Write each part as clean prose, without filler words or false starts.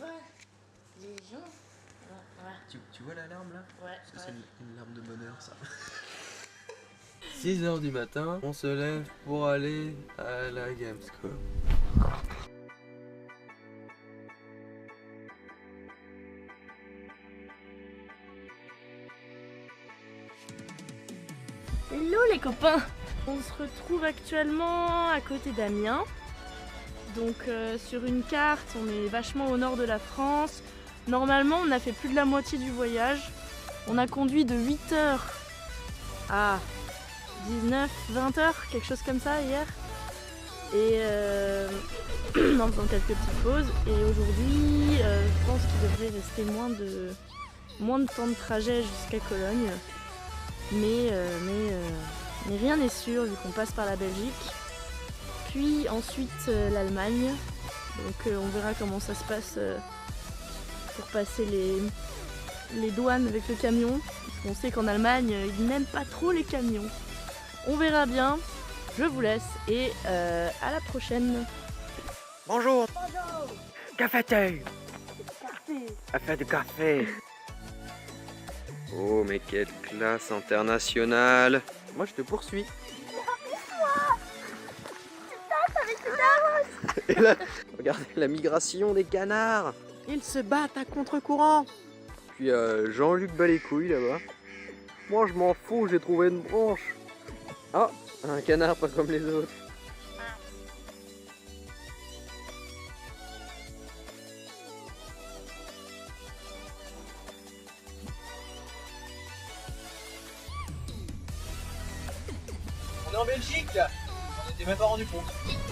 vois les gens. Ouais. Tu vois l'alarme là? Ouais. Parce que c'est une larme de bonheur ça. 6 h du matin, on se lève pour aller à la Gamescom. Hello les copains! On se retrouve actuellement à côté d'Amiens. Donc sur une carte, on est vachement au nord de la France. Normalement, on a fait plus de la moitié du voyage. On a conduit de 8 h à 19, 20 h, quelque chose comme ça hier. Et en faisant quelques petites pauses. Et aujourd'hui, je pense qu'il devrait rester moins de temps de trajet jusqu'à Cologne. Mais rien n'est sûr vu qu'on passe par la Belgique. Puis ensuite l'Allemagne. Donc on verra comment ça se passe pour passer les douanes avec le camion. Parce qu'on sait qu'en Allemagne, ils n'aiment pas trop les camions. On verra bien. Je vous laisse et à la prochaine. Bonjour. Bonjour. Café. Café. Café de café. Oh mais quelle classe internationale. Moi je te poursuis. Et là, regardez la migration des canards. Ils se battent à contre-courant. Puis Jean-Luc bat les couilles là-bas. Moi je m'en fous, j'ai trouvé une branche. Ah, un canard pas comme les autres. On est en Belgique là. On n'était même pas rendu compte.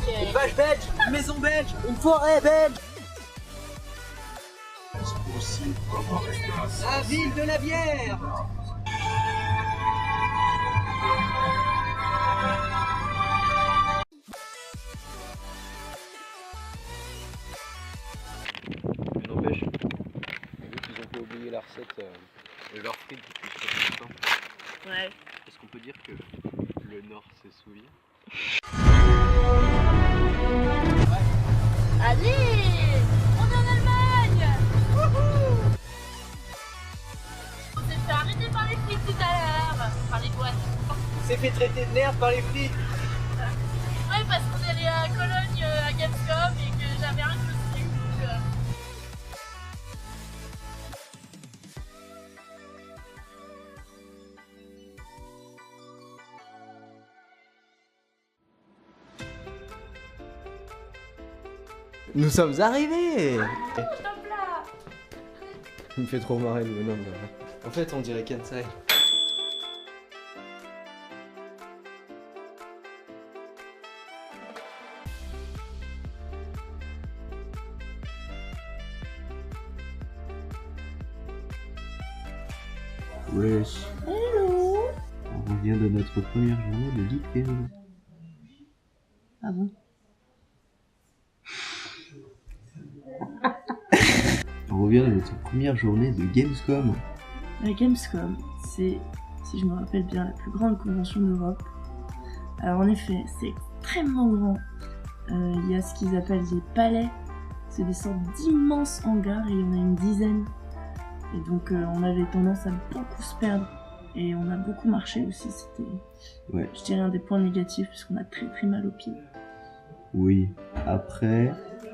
Une vache belge, une maison belge, une forêt belge. La ville de la bière. Mais n'empêche, vu qu'ils ont pas oublié la recette de leurs frites depuis très longtemps. Ouais. Est-ce qu'on peut dire que le Nord se souvient? Allez, on est en Allemagne. Wouhou. On s'est fait arrêter par les flics tout à l'heure, par les douanes. On s'est fait traiter de merde par les flics. Ouais, parce qu'on est allé à Cologne à Gamescom et que j'avais un costume. Nous sommes arrivés. Stop là. Il me fait trop marrer le bonhomme là. En fait on dirait Kansai. Wesh. Hello. On revient de notre première journée de week-end. Ah bon? On revient de notre première journée de Gamescom. La Gamescom, c'est, si je me rappelle bien, la plus grande convention d'Europe. Alors en effet, c'est extrêmement grand. Il y a ce qu'ils appellent des palais. C'est des sortes d'immenses hangars et il y en a une dizaine. Et donc on avait tendance à beaucoup se perdre. Et on a beaucoup marché aussi, c'était, Ouais. je dirais, un des points négatifs puisqu'on a très très mal aux pieds. Oui. Après,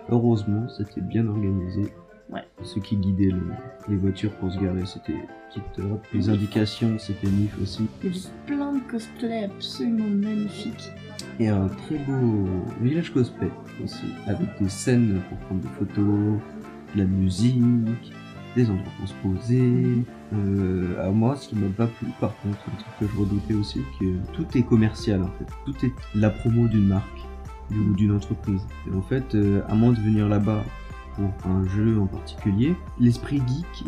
heureusement, c'était bien organisé. Ouais. Ceux qui guidaient les voitures pour se garer, c'était tip-top. Les indications, c'était nif aussi. Il y avait plein de cosplays absolument magnifiques. Et un très beau village cosplay aussi, avec des scènes pour prendre des photos, de la musique, des endroits pour se poser. À moi, ce qui m'a pas plu, par contre, un truc que je redoutais aussi, que tout est commercial en fait. Tout est la promo d'une marque ou d'une entreprise. Et en fait, à moins de venir là-bas pour un jeu en particulier, l'esprit geek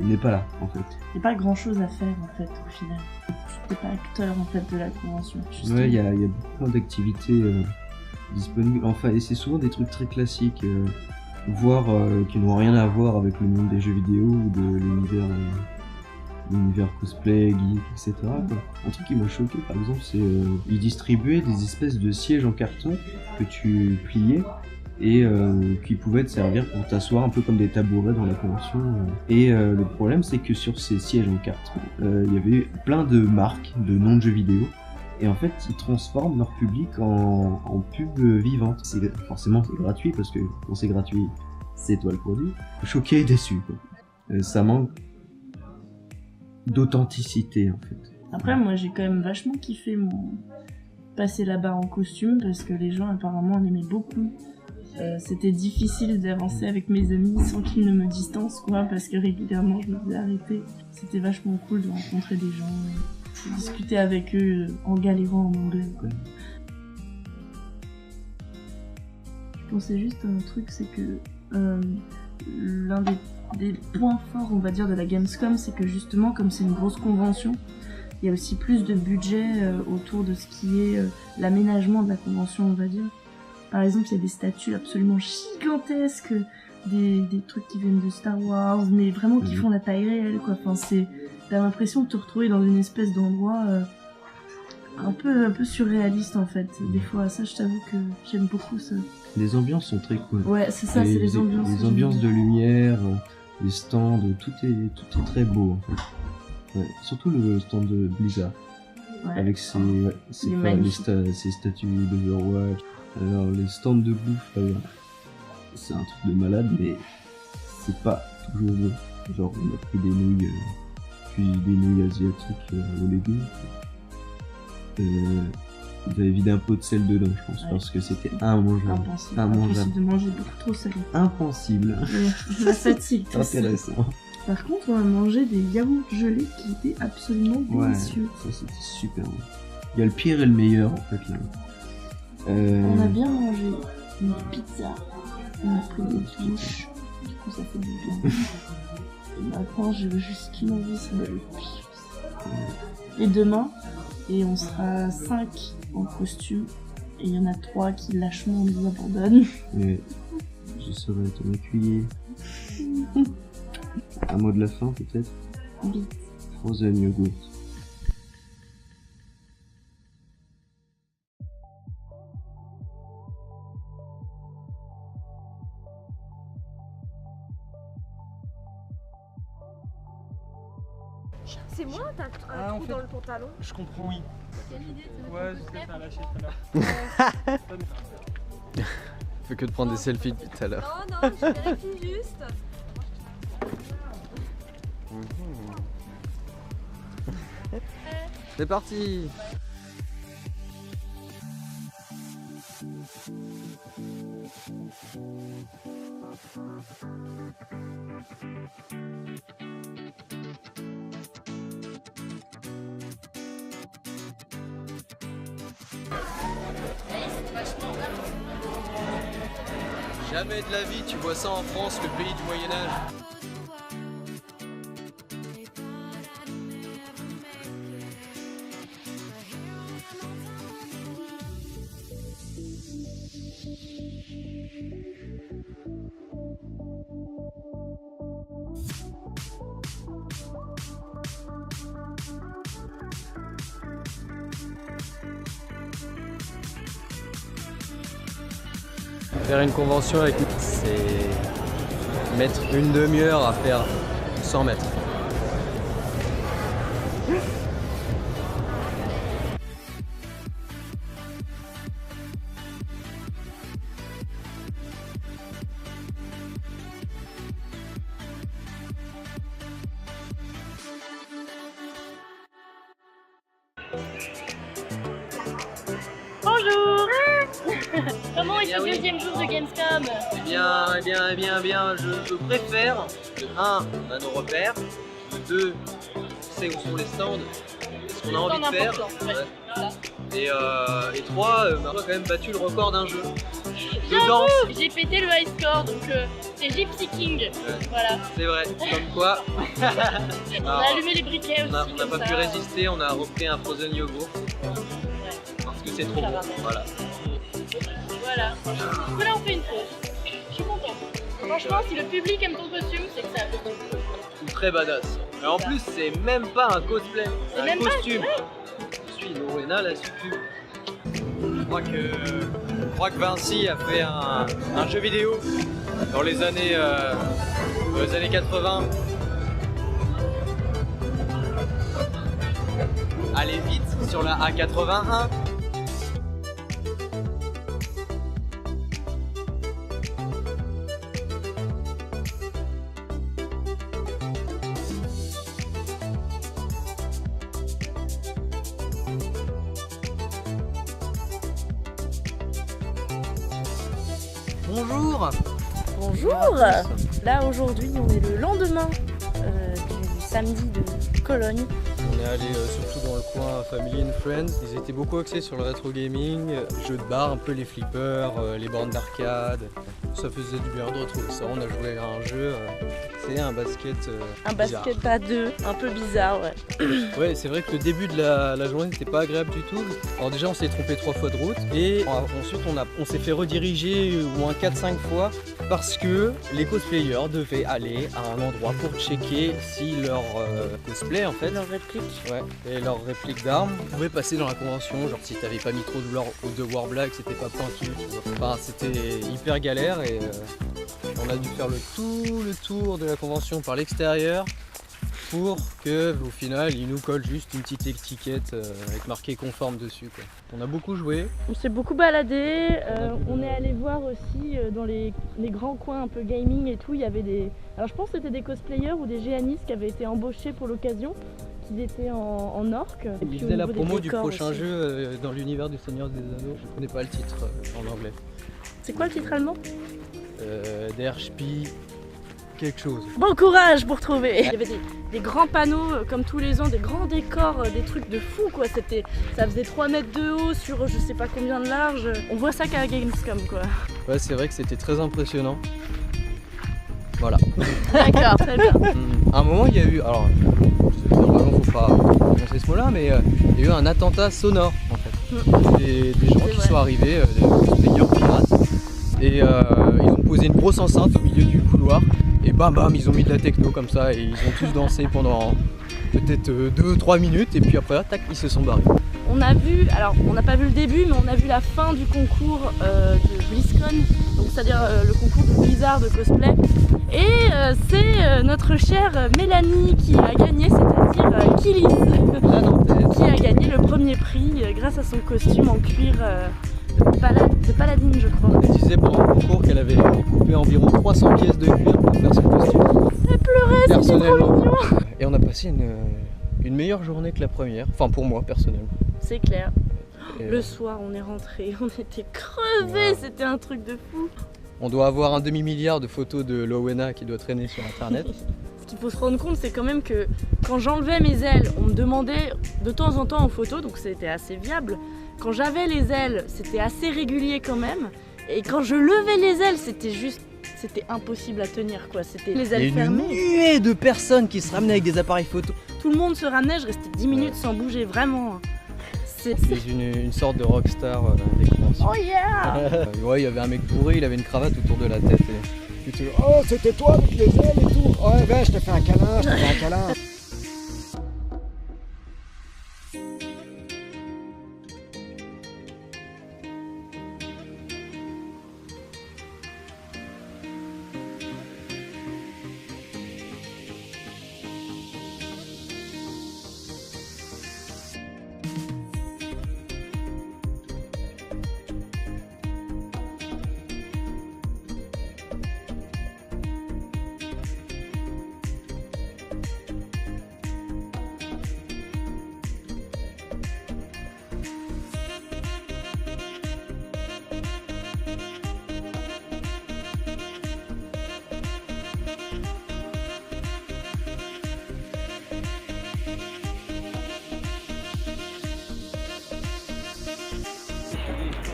n'est pas là en fait. Il n'y a pas grand chose à faire en fait au final. Tu n'es pas acteur en fait de la convention. Ouais, il y a plein d'activités disponibles. Enfin, et c'est souvent des trucs très classiques, voire qui n'ont rien à voir avec le monde des jeux vidéo ou de l'univers cosplay, geek, etc. Quoi. Un truc qui m'a choqué par exemple, c'est ils distribuaient des espèces de sièges en carton que tu pliais et qui pouvaient te servir pour t'asseoir un peu comme des tabourets dans la convention. Et le problème, c'est que sur ces sièges en carton, il y avait plein de marques, de noms de jeux vidéo, et en fait, ils transforment leur public en pub vivante. Forcément, c'est gratuit, parce que quand c'est gratuit, c'est toi le produit. Choqué et déçu, quoi. Ça manque d'authenticité, en fait. Après, moi, j'ai quand même vachement kiffé passer là-bas en costume, parce que les gens, apparemment, en aimaient beaucoup. C'était difficile d'avancer avec mes amis sans qu'ils ne me distancent, quoi, parce que régulièrement, je me faisais arrêter. C'était vachement cool de rencontrer des gens et de discuter avec eux en galérant en anglais, quoi. Je pensais juste à un truc, c'est que l'un des points forts, on va dire, de la Gamescom, c'est que justement, comme c'est une grosse convention, il y a aussi plus de budget autour de ce qui est l'aménagement de la convention, on va dire. Par exemple, il y a des statues absolument gigantesques, des trucs qui viennent de Star Wars, mais vraiment qui font la taille réelle, quoi. Enfin, t'as l'impression de te retrouver dans une espèce d'endroit un peu surréaliste, en fait. Des fois, ça, je t'avoue que j'aime beaucoup ça. Les ambiances sont très cool. Ouais, c'est ça, c'est les ambiances. Les ambiances de lumière, les stands, tout est très beau, en fait. Ouais, surtout le stand de Blizzard. Ouais. Avec ses statues d'Overwatch. Alors les stands de bouffe, c'est un truc de malade, mais c'est pas toujours bon. Genre on a pris des nouilles, puis des nouilles asiatiques aux légumes. Ils avaient vidé un pot de sel dedans, je pense, parce que c'était immangeable. Impossible de manger beaucoup trop salé. Impossible. La fatigue. Intéressant. Par contre, on a mangé des yaourts gelés qui étaient absolument délicieux. Ça c'était super bon. Il y a le pire et le meilleur en fait là. On a bien mangé une pizza, on a pris des touches, du coup ça fait du bien. Et maintenant j'ai juste qu'une envie, c'est de le pire. Et demain, on sera 5 en costume, et il y en a 3 qui lâchement nous abandonnent. Mais je serai ton écuyer. Un mot de la fin peut-être? Oui. Frozen Yogurt. C'est moi, t'as un trou dans le pantalon. Je comprends, oui. Quelle idée, ouais, je t'ai lâché tout à l'heure. Fait que de prendre des selfies depuis tout à l'heure. Non, je vérifie juste. C'est parti. Jamais de la vie tu vois ça en France, le pays du Moyen-Âge. Faire une convention avec nous, c'est mettre une demi-heure à faire 100 mètres. Bonjour. Comment est ce deuxième jour de Gamescom? Eh bien, je préfère, de 1, on a nos repères, de 2, on sait où sont les stands, ce qu'on a envie de faire, et 3, on a quand même battu le record d'un jeu. J'avoue, j'ai pété le high score, donc c'est Gypsy King, voilà. C'est vrai, comme quoi. On a allumé les briquets aussi. On n'a pas pu résister, on a repris un Frozen Yogurt. Parce que c'est trop bon, voilà. Voilà. Voilà, on fait une pause. Je suis contente. Franchement, si le public aime ton costume, c'est que ça a fait bon. Très badass. Et en plus, c'est même pas un cosplay, c'est un costume. Je suis Lorena, la succube. Je crois que crois que Vinci a fait un jeu vidéo dans les années 80. Allez vite sur la A81. Bonjour. Bonjour. Là aujourd'hui on est le lendemain du samedi de Cologne. On est allé surtout dans le coin Family and Friends. Ils étaient beaucoup axés sur le rétro gaming, jeux de bar, un peu les flippers, les bornes d'arcade. Ça faisait du bien de retrouver ça. On a joué à un jeu, c'est un basket Un bizarre. basket à deux, un peu bizarre, ouais. Ouais, c'est vrai que le début de la journée n'était pas agréable du tout. Alors déjà on s'est trompé 3 fois de route et ensuite on s'est fait rediriger au moins 4-5 fois parce que les cosplayers devaient aller à un endroit pour checker si leur cosplay en fait, Leur réplique. ouais, et leur réplique d'armes pouvaient passer dans la convention. Genre si t'avais pas mis trop de war black, c'était pas pointu, tu vois. Enfin c'était hyper galère et on a dû faire le tour de la convention par l'extérieur pour que au final ils nous collent juste une petite étiquette avec marqué conforme dessus, quoi. On a beaucoup joué. On s'est beaucoup baladé, on est allé voir aussi dans les grands coins un peu gaming et tout, il y avait des... Alors je pense que c'était des cosplayers ou des géanistes qui avaient été embauchés pour l'occasion, qui étaient en orque. Et puis Ils au faisaient la niveau des promo du décors prochain aussi. jeu dans l'univers du Seigneur des Anneaux. Je connais pas le titre en anglais. C'est quoi le titre allemand? Der Spie quelque chose. Bon courage pour trouver. Il y avait des grands panneaux comme tous les ans, des grands décors, des trucs de fou quoi. Ça faisait 3 mètres de haut sur je sais pas combien de large. On voit ça qu'à Gamescom quoi. Ouais, c'est vrai que c'était très impressionnant. Voilà. D'accord, très bien. À un moment, il y a eu, alors, normalement, faut pas prononcer ce mot-là, mais il y a eu un attentat sonore en fait. Des gens C'est qui vrai. sont arrivés, des cosplayers pirates, et ils ont posé une grosse enceinte au milieu du couloir, et bam bam, ils ont mis de la techno comme ça, et ils ont tous dansé pendant peut-être 2-3 minutes, et puis après, tac, ils se sont barrés. On a vu, alors on n'a pas vu le début, mais on a vu la fin du concours de BlizzCon, donc c'est-à-dire le concours de Blizzard de cosplay. Et c'est notre chère Mélanie qui a gagné, c'est-à-dire Killis, qui a gagné le premier prix grâce à son costume en cuir de paladine, je crois. Elle disait pendant le concours qu'elle avait coupé environ 300 pièces de cuir pour faire son costume. Elle pleurait, c'était trop Personnellement. mignon. Et on a passé une meilleure journée que la première, enfin pour moi personnellement. C'est clair. Et, Le soir, on est rentré, on était crevés, Wow. c'était un truc de fou. on doit avoir un demi-milliard de photos de Lowena qui doit traîner sur internet. Ce qu'il faut se rendre compte, c'est quand même que quand j'enlevais mes ailes, on me demandait de temps en temps en photo, donc c'était assez viable. Quand j'avais les ailes, c'était assez régulier quand même. Et quand je levais les ailes, c'était impossible à tenir quoi. C'était les Il y a ailes une fermées. nuée de personnes qui se ramenaient avec des appareils photo. Tout le monde se ramenait, je restais 10 minutes sans bouger, vraiment. C'est... C'est une sorte de rockstar des conventions. Oh yeah! Ouais, il y avait un mec bourré, il avait une cravate autour de la tête. Et tout. Oh, c'était toi avec les ailes et tout. Ouais, ben, je te fais un câlin, je te fais un câlin.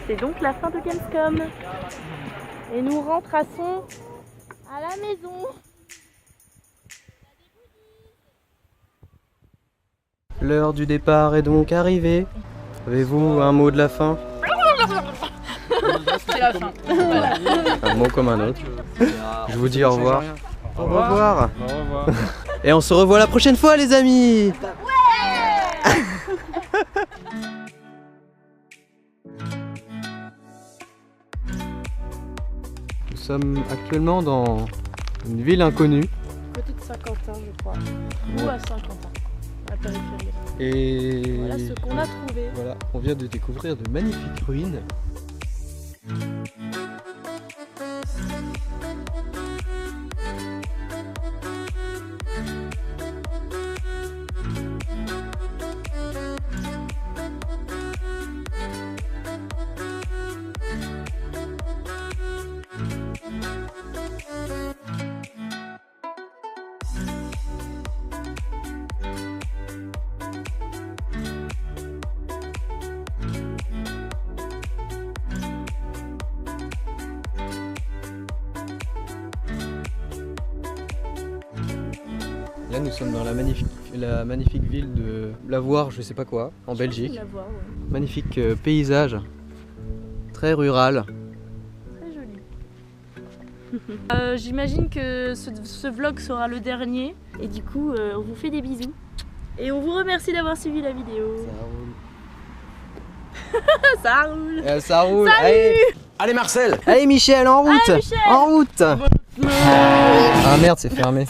C'est donc la fin de Gamescom. Et nous rentrassons à la maison. L'heure du départ est donc arrivée. Avez-vous un mot de la fin? C'est la fin. Un mot comme un autre. Je vous dis au revoir. Au revoir. Au revoir. Et on se revoit la prochaine fois les amis. sommes actuellement dans une ville inconnue. Côté de Saint-Quentin, je crois. Ou à Saint-Quentin, à la périphérie. Et Voilà ce qu'on a trouvé. voilà, on vient de découvrir de magnifiques ruines. Là, nous sommes dans la magnifique ville de Lavoire, je sais pas quoi, en Belgique. La voir, ouais. Magnifique paysage, très rural. Très joli. J'imagine que ce vlog sera le dernier. Et du coup, on vous fait des bisous. Et on vous remercie d'avoir suivi la vidéo. Ça roule. Ça roule. Salut. Allez. Allez Marcel! Allez Michel, en route. Allez, Michel. En route. Ah merde, c'est fermé.